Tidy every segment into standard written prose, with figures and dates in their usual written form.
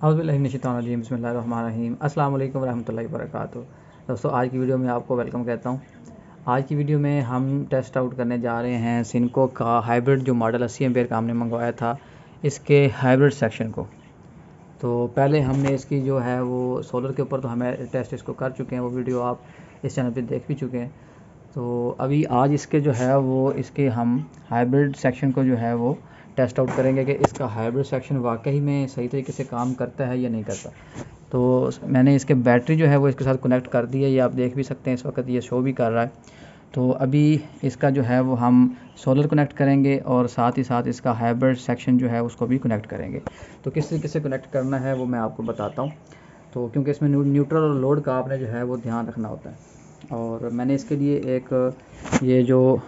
औज़ुबिल्लाहिमिनश्शैतानिर्रजीम बिस्मिल्लाहिर्रहमानिर्रहीम अस्सलाम वालेकुम रहमतुल्लाहि वबरकातुहू। दोस्तों, आज की वीडियो में आपको वेलकम कहता हूँ। आज की वीडियो में हम टेस्ट आउट करने जा रहे हैं सिनको का हाइब्रिड जो मॉडल 80 एम्पेयर का हमने मंगवाया था, इसके हाइब्रिड सेक्शन को। तो पहले हमने इसकी जो है वो सोलर के ऊपर तो हमें टेस्ट इसको कर चुके हैं, वो वीडियो आप इस चैनल पे देख भी चुके हैं। तो अभी आज इसके जो है वो इसके हम हाइब्रिड सेक्शन को जो है वो टेस्ट आउट करेंगे कि इसका हाइब्रिड सेक्शन वाकई में सही तरीके से काम करता है या नहीं करता। तो मैंने इसके बैटरी जो है वो इसके साथ कनेक्ट कर दी है, ये आप देख भी सकते हैं, इस वक्त ये शो भी कर रहा है। तो अभी इसका जो है वो हम सोलर कनेक्ट करेंगे और साथ ही साथ इसका हाइब्रिड सेक्शन जो है उसको भी कनेक्ट करेंगे। तो किस तरीके से कनेक्ट करना है वो मैं आपको बताता हूँ। तो क्योंकि इसमें न्यूट्रल और लोड का आपने जो है वो ध्यान रखना होता है। और मैंने इसके लिए एक ये जो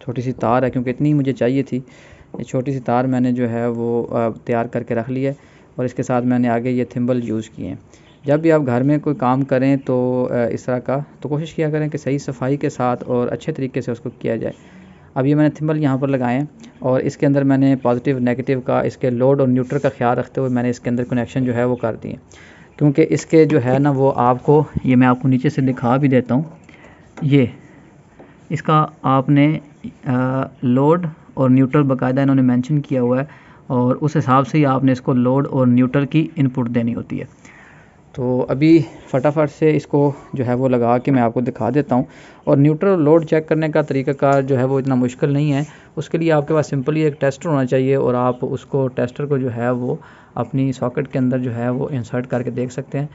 छोटी सी तार है, क्योंकि इतनी मुझे चाहिए थी, ये छोटी सी तार मैंने जो है वो तैयार करके रख ली है। और इसके साथ मैंने आगे ये थिम्बल यूज़ किए हैं। जब भी आप घर में कोई काम करें तो इस तरह का तो कोशिश किया करें कि सही सफाई के साथ और अच्छे तरीके से उसको किया जाए। अब ये मैंने थिम्बल यहाँ पर लगाए हैं और इसके अंदर मैंने पॉजिटिव नेगेटिव का, इसके लोड और न्यूट्रल का ख्याल रखते हुए मैंने इसके अंदर कनेक्शन जो है वो कर दिए। क्योंकि इसके जो है ना वो आपको, ये मैं आपको नीचे से दिखा भी देता हूँ, ये इसका आपने लोड और न्यूट्रल बाकायदा इन्होंने मेंशन किया हुआ है और उस हिसाब से ही आपने इसको लोड और न्यूट्रल की इनपुट देनी होती है। तो अभी फटाफट से इसको जो है वो लगा के मैं आपको दिखा देता हूँ। और न्यूट्रल लोड चेक करने का तरीक़ाकार जो है वो इतना मुश्किल नहीं है। उसके लिए आपके पास सिंपली एक टेस्टर होना चाहिए और आप उसको टेस्टर को जो है वो अपनी सॉकेट के अंदर जो है वो इंसर्ट करके देख सकते हैं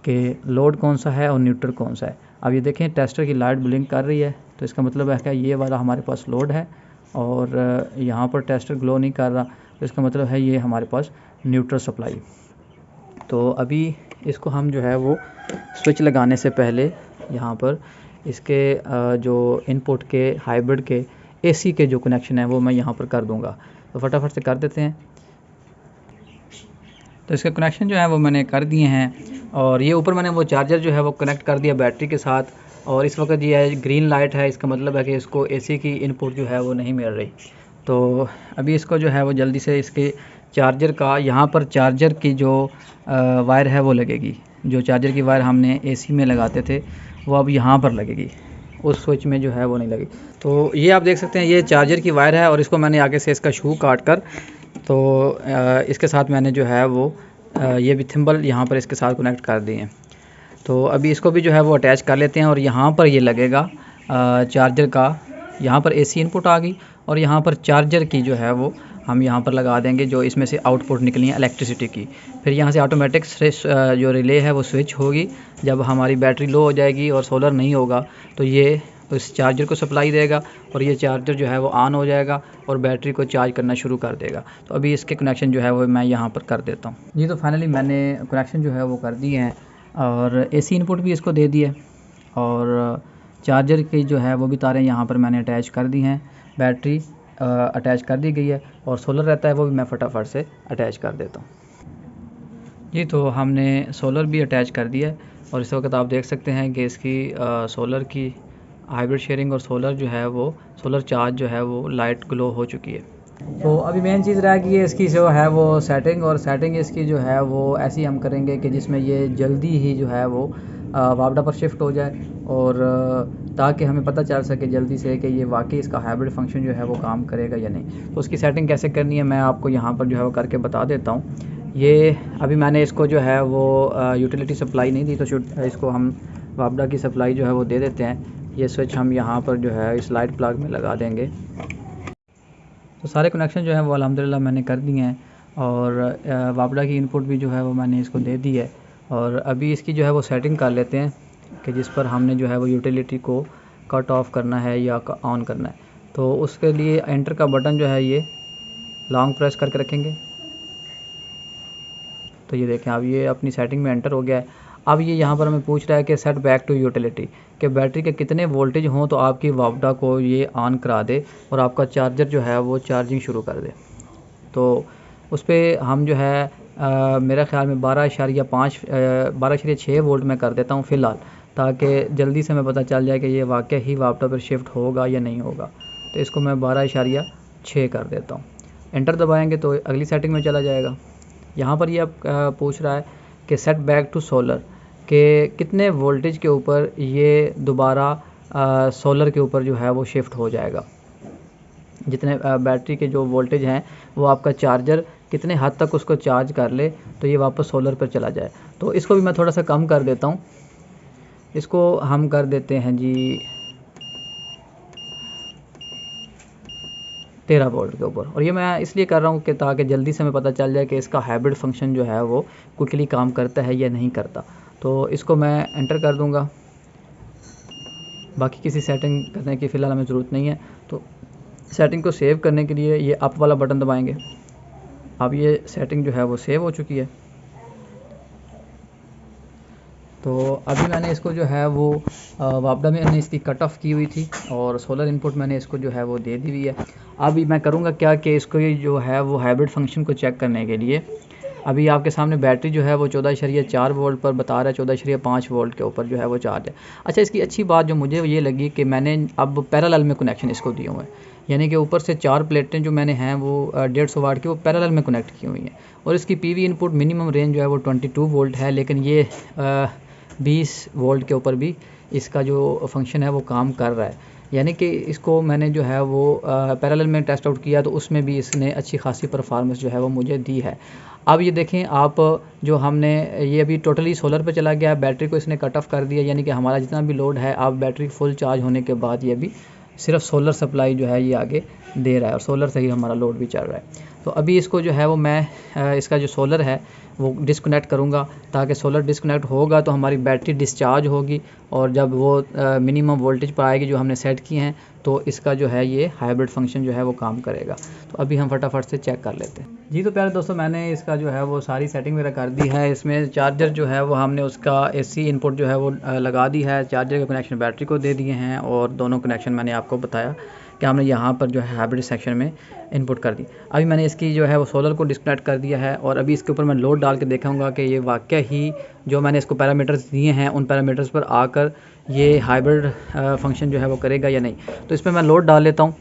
कि लोड कौन सा है और न्यूट्रल कौन सा है। अब ये देखें, टेस्टर की लाइट ब्लिंक कर रही है, तो इसका मतलब है कि ये वाला हमारे पास लोड है और यहाँ पर टेस्टर ग्लो नहीं कर रहा, तो इसका मतलब है ये हमारे पास न्यूट्रल सप्लाई। तो अभी इसको हम जो है वो स्विच लगाने से पहले यहाँ पर इसके जो इनपुट के हाइब्रिड के एसी के जो कनेक्शन है वो मैं यहाँ पर कर दूँगा। तो फटाफट से कर देते हैं। तो इसके कनेक्शन जो है वो मैंने कर दिए हैं और ये ऊपर मैंने वो चार्जर जो है वो कनेक्ट कर दिया बैटरी के साथ। और इस वक्त ये ग्रीन लाइट है, इसका मतलब है कि इसको एसी की इनपुट जो है वो नहीं मिल रही। तो अभी इसको जो है वो जल्दी से इसके चार्जर का, यहाँ पर चार्जर की जो वायर है वो लगेगी, जो चार्जर की वायर हमने एसी में लगाते थे वो अब यहाँ पर लगेगी, उस स्विच में जो है वो नहीं लगी। तो ये आप देख सकते हैं, ये चार्जर की वायर है और इसको मैंने आगे से इसका शू काट कर तो इसके साथ मैंने जो है वो ये भी थिम्बल यहाँ पर इसके साथ कनेक्ट कर दिए हैं। तो अभी इसको भी जो है वो अटैच कर लेते हैं और यहाँ पर ये लगेगा चार्जर का, यहाँ पर एसी इनपुट आ गई और यहाँ पर चार्जर की जो है वो हम यहाँ पर लगा देंगे, जो इसमें से आउटपुट निकली है इलेक्ट्रिसिटी की। फिर यहाँ से ऑटोमेटिक जो रिले है वो स्विच होगी। जब हमारी बैटरी लो हो जाएगी और सोलर नहीं होगा तो ये उस चार्जर को सप्लाई देगा और ये चार्जर जो है वो ऑन हो जाएगा और बैटरी को चार्ज करना शुरू कर देगा। तो अभी इसके कनेक्शन जो है वो मैं यहाँ पर कर देता हूँ जी। तो फाइनली मैंने कनेक्शन जो है वो कर दिए हैं और एसी इनपुट भी इसको दे दिया और चार्जर की जो है वो भी तारें यहाँ पर मैंने अटैच कर दी हैं। बैटरी अटैच कर दी गई है और सोलर रहता है वो भी मैं फटाफट से अटैच कर देता हूँ जी। तो हमने सोलर भी अटैच कर दिया है और इस वक्त आप देख सकते हैं कि इसकी सोलर की हाइब्रिड शेयरिंग और सोलर जो है वो सोलर चार्ज जो है वो लाइट ग्लो हो चुकी है। तो अभी मेन चीज़ रह गई है इसकी जो है वो सेटिंग, और सेटिंग इसकी जो है वो ऐसी हम करेंगे कि जिसमें ये जल्दी ही जो है वो वापडा पर शिफ्ट हो जाए और ताकि हमें पता चल सके जल्दी से कि ये वाकई इसका हाइब्रिड फंक्शन जो है वो काम करेगा या नहीं। तो उसकी सेटिंग कैसे करनी है मैं आपको यहाँ पर जो है वो करके बता देता हूँ। ये अभी मैंने इसको जो है वो यूटिलिटी सप्लाई नहीं दी, तो इसको हम वापडा की सप्लाई जो है वो दे देते हैं। ये स्विच हम यहाँ पर जो है इस लाइट प्लग में लगा देंगे। तो सारे कनेक्शन जो है वो अल्हम्दुलिल्लाह मैंने कर दिए हैं और वापडा की इनपुट भी जो है वो मैंने इसको दे दी है। और अभी इसकी जो है वो सेटिंग कर लेते हैं कि जिस पर हमने जो है वो यूटिलिटी को कट ऑफ करना है या ऑन करना है। तो उसके लिए एंटर का बटन जो है ये लॉन्ग प्रेस करके रखेंगे। तो ये देखें, अब ये अपनी सेटिंग में एंटर हो गया है। अब ये यहाँ पर हमें पूछ रहा है कि सेट बैक टू यूटिलिटी, कि बैटरी के कितने वोल्टेज हों तो आपकी वापडा को ये ऑन करा दे और आपका चार्जर जो है वो चार्जिंग शुरू कर दे। तो उस पर हम जो है मेरा ख्याल में 12.6 वोल्ट में कर देता हूँ फ़िलहाल, ताकि जल्दी से हमें पता चल जाए कि ये वाकई ही वापडा पर शिफ्ट होगा या नहीं होगा। तो इसको मैं 12.6 कर देता हूँ। एंटर दबाएंगे तो अगली सेटिंग में चला जाएगा। यहाँ पर ये आप पूछ रहा है कि सेट बैक टू सोलर, कि कितने वोल्टेज के ऊपर ये दोबारा सोलर के ऊपर जो है वो शिफ्ट हो जाएगा। जितने बैटरी के जो वोल्टेज हैं वो आपका चार्जर कितने हद तक उसको चार्ज कर ले तो ये वापस सोलर पर चला जाए। तो इसको भी मैं थोड़ा सा कम कर देता हूँ, इसको हम कर देते हैं जी 13 वोल्ट के ऊपर। और ये मैं इसलिए कर रहा हूँ कि ताकि जल्दी से हमें पता चल जाए कि इसका हाइब्रिड फंक्शन जो है वो क्विकली काम करता है या नहीं करता। तो इसको मैं एंटर कर दूँगा, बाकी किसी सेटिंग करने की फ़िलहाल हमें ज़रूरत नहीं है। तो सेटिंग को सेव करने के लिए ये अप वाला बटन दबाएंगे। अब ये सेटिंग जो है वो सेव हो चुकी है। तो अभी मैंने इसको जो है वो वापडा में मैंने इसकी कट ऑफ की हुई थी और सोलर इनपुट मैंने इसको जो है वो दे दी हुई है। अभी मैं करूँगा क्या कि इसको ये जो है वो हाइब्रिड फंक्शन को चेक करने के लिए अभी आपके सामने बैटरी जो है वो 14.4 वोल्ट पर बता रहा है, 14.5 वोल्ट के ऊपर जो है वो चार्ज है। अच्छा, इसकी अच्छी बात जो मुझे ये लगी कि मैंने अब पैरेलल में कनेक्शन इसको दिए हुए हैं, यानी कि ऊपर से 4 प्लेटें जो मैंने हैं वो 150 वाट की वो पैरेलल में कनेक्ट की हुई हैं। और इसकी पीवी इनपुट मिनिमम रेंज जो है वो 22 वोल्ट है, लेकिन ये 20 वोल्ट के ऊपर भी इसका जो फंक्शन है वो काम कर रहा है। यानी कि इसको मैंने जो है वो पैरेलल में टेस्ट आउट किया तो उसमें भी इसने अच्छी खासी परफॉर्मेंस जो है वो मुझे दी है। अब ये देखें आप, जो हमने ये अभी टोटली सोलर पे चला गया, बैटरी को इसने कट ऑफ कर दिया, यानी कि हमारा जितना भी लोड है अब बैटरी फुल चार्ज होने के बाद ये भी सिर्फ सोलर सप्लाई जो है ये आगे दे रहा है और सोलर से ही हमारा लोड भी चल रहा है। तो अभी इसको जो है वो मैं इसका जो सोलर है वो डिस्कनेक्ट करूँगा, ताकि सोलर डिस्कनेक्ट होगा तो हमारी बैटरी डिस्चार्ज होगी और जब वो मिनिमम वोल्टेज पर आएगी जो हमने सेट किए हैं तो इसका जो है ये हाइब्रिड फंक्शन जो है वो काम करेगा। तो अभी हम फटाफट से चेक कर लेते हैं जी। तो प्यारे दोस्तों, मैंने इसका जो है वो सारी सेटिंग वगैरह कर दी है। इसमें चार्जर जो है वो हमने उसका AC इनपुट जो है वो लगा दी है, चार्जर के कनेक्शन बैटरी को दे दिए हैं और दोनों कनेक्शन मैंने आपको बताया कि हमने यहाँ पर जो है हाइब्रिड सेक्शन में इनपुट कर दी। अभी मैंने इसकी जो है वो सोलर को डिस्कनेक्ट कर दिया है और अभी इसके ऊपर मैं लोड डाल के देखूँगा कि ये वाकई ही जो मैंने इसको पैरामीटर्स दिए हैं उन पैरामीटर्स पर आकर ये हाइब्रिड फंक्शन जो है वो करेगा या नहीं। तो इसमें मैं लोड डाल लेता हूँ।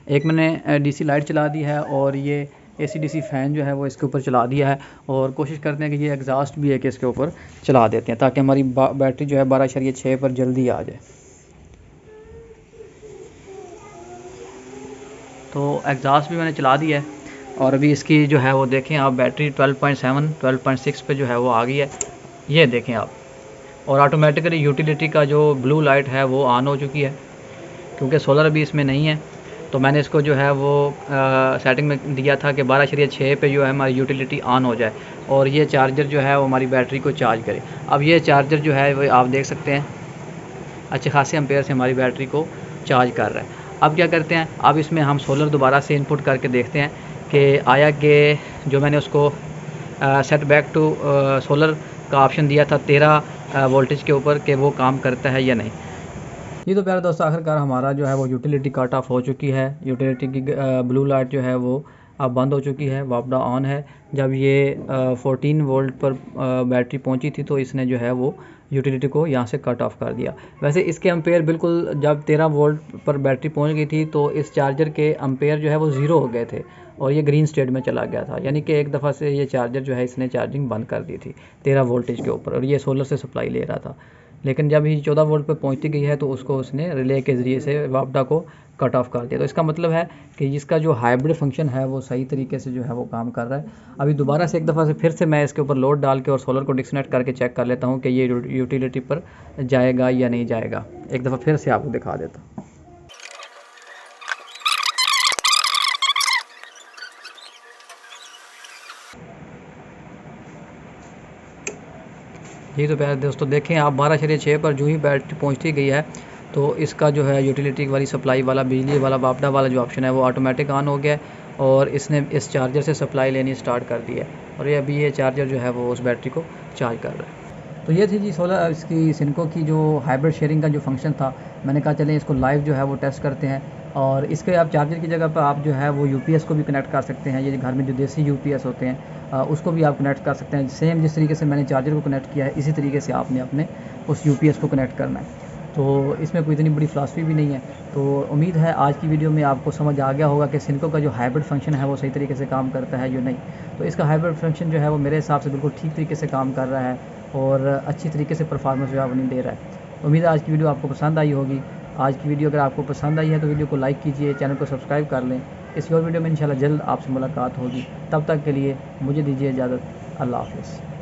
एक मैंने DC लाइट चला दी है और ये AC/DC फ़ैन जो है वो इसके ऊपर चला दिया है और कोशिश करते हैं कि ये एग्जॉस्ट भी है कि इसके ऊपर चला देते हैं ताकि हमारी बैटरी जो है 12.6 पर जल्दी आ जाए। तो एग्जॉस्ट भी मैंने चला दिया है और अभी इसकी जो है वो देखें आप, बैटरी 12.7 12.6 पे जो है वो आ गई है, ये देखें आप। और ऑटोमेटिकली यूटिलिटी का जो ब्लू लाइट है वो ऑन हो चुकी है, क्योंकि सोलर अभी इसमें नहीं है। तो मैंने इसको जो है वो सेटिंग में दिया था कि 12.6 पे जो है हमारी यूटिलिटी ऑन हो जाए और ये चार्जर जो है वो हमारी बैटरी को चार्ज करे। अब ये चार्जर जो है वो आप देख सकते हैं अच्छे खासे एम्पेयर से हमारी बैटरी को चार्ज कर रहा है। अब क्या करते हैं, अब इसमें हम सोलर दोबारा से इनपुट करके देखते हैं कि आया कि जो मैंने उसको सेट बैक टू सोलर का ऑप्शन दिया था 13 वोल्टेज के ऊपर, कि वो काम करता है या नहीं। ये तो प्यारे दोस्तों, आखिरकार हमारा जो है वो यूटिलिटी कट ऑफ हो चुकी है। यूटिलिटी की ब्लू लाइट जो है वो अब बंद हो चुकी है, वापडा ऑन है। जब ये 14 वोल्ट पर बैटरी पहुंची थी तो इसने जो है वो यूटिलिटी को यहाँ से कट ऑफ कर दिया। वैसे इसके एम्पेयर बिल्कुल जब 13 वोल्ट पर बैटरी पहुंच गई थी तो इस चार्जर के एम्पेयर जो है वो ज़ीरो हो गए थे और ये ग्रीन स्टेट में चला गया था, यानी कि एक दफ़ा से ये चार्जर जो है इसने चार्जिंग बंद कर दी थी 13 वोल्टेज के ऊपर और ये सोलर से सप्लाई ले रहा था। लेकिन जब ये 14 वोल्ट पर पहुंचती गई है तो उसको उसने रिले के ज़रिए से वापडा को कट ऑफ कर दिया। तो इसका मतलब है कि इसका जो हाइब्रिड फंक्शन है वो सही तरीके से जो है वो काम कर रहा है। अभी दोबारा से एक दफ़ा से फिर से मैं इसके ऊपर लोड डाल के और सोलर को डिस्कनेक्ट करके चेक कर लेता हूँ कि ये यूटिलिटी पर जाएगा या नहीं जाएगा। एक दफ़ा फिर से आपको दिखा देता हूँ। ये तो प्यारे दोस्तों देखें आप, 12.6 पर जो ही बैटरी पहुंचती गई है तो इसका जो है यूटिलिटी वाली सप्लाई वाला बिजली वाला वापडा वाला जो ऑप्शन है वो ऑटोमेटिक ऑन हो गया और इसने इस चार्जर से सप्लाई लेनी स्टार्ट कर दी है और ये अभी ये चार्जर जो है वो उस बैटरी को चार्ज कर रहा है। तो ये थी जी सोलर इसकी सिनको की जो हाइब्रिड शेयरिंग का जो फंक्शन था। मैंने कहा चलें इसको लाइव जो है वो टेस्ट करते हैं और इसके आप चार्जर की जगह पर आप जो है वो UPS को भी कनेक्ट कर सकते हैं। ये घर में जो देसी UPS होते हैं उसको भी आप कनेक्ट कर सकते हैं। सेम जिस तरीके से मैंने चार्जर को कनेक्ट किया है इसी तरीके से आपने अपने उस UPS को कनेक्ट करना है। तो इसमें कोई इतनी बड़ी फ़िलासफ़ी भी नहीं है। तो उम्मीद है आज की वीडियो में आपको समझ आ गया होगा कि सिनको का जो हाइब्रिड फंक्शन है वो सही तरीके से काम करता है या नहीं। तो इसका हाइब्रिड फंक्शन जो है वो मेरे हिसाब से बिल्कुल ठीक तरीके से काम कर रहा है और अच्छी तरीके से परफॉर्मेंस जो है वो नहीं दे रहा है। उम्मीद है आज की वीडियो आपको पसंद आई होगी। आज की वीडियो अगर आपको पसंद आई है तो वीडियो को लाइक कीजिए, चैनल को सब्सक्राइब कर लें। इसी और वीडियो में इंशाल्लाह जल्द आपसे मुलाकात होगी। तब तक के लिए मुझे दीजिए इजाज़त। अल्लाह हाफ़िज़।